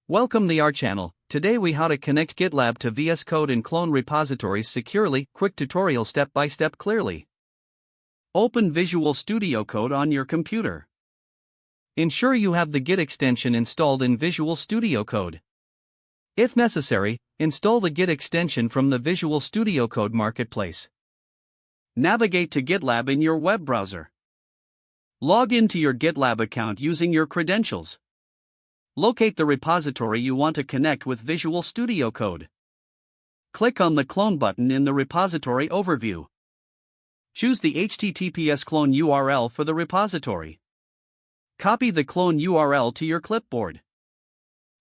Welcome to our channel. Today we how to connect GitLab to VS Code and clone repositories securely. Quick tutorial step by step clearly. Open Visual Studio Code on your computer. Ensure you have the Git extension installed in Visual Studio Code. If necessary, install the Git extension from the Visual Studio Code marketplace. Navigate to GitLab in your web browser. Log into your GitLab account using your credentials. Locate the repository you want to connect with Visual Studio Code. Click on the Clone button in the repository overview. Choose the HTTPS clone URL for the repository. Copy the clone URL to your clipboard.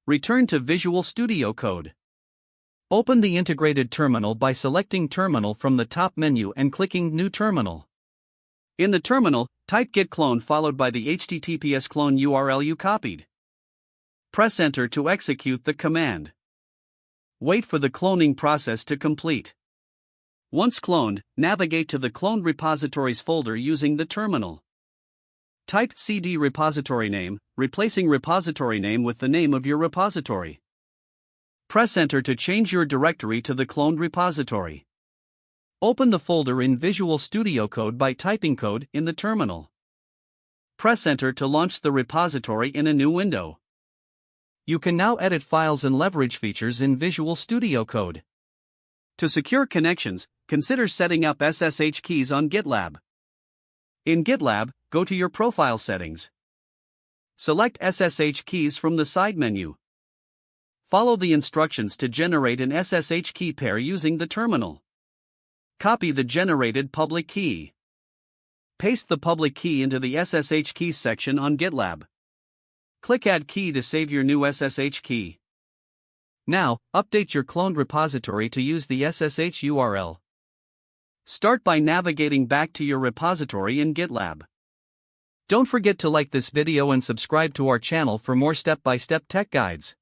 Return to Visual Studio Code. Open the integrated terminal by selecting Terminal from the top menu and clicking New Terminal. In the terminal, type git clone followed by the HTTPS clone URL you copied. Press Enter to execute the command. Wait for the cloning process to complete. Once cloned, navigate to the cloned repositories folder using the terminal. Type cd repository name, replacing repository name with the name of your repository. Press Enter to change your directory to the cloned repository. Open the folder in Visual Studio Code by typing code in the terminal. Press Enter to launch the repository in a new window. You can now edit files and leverage features in Visual Studio Code. To secure connections, consider setting up SSH keys on GitLab. In GitLab, go to your profile settings. Select SSH keys from the side menu. Follow the instructions to generate an SSH key pair using the terminal. Copy the generated public key. Paste the public key into the SSH keys section on GitLab. Click Add Key to save your new SSH key. Now, update your cloned repository to use the SSH URL. Start by navigating back to your repository in GitLab. Don't forget to like this video and subscribe to our channel for more step-by-step tech guides.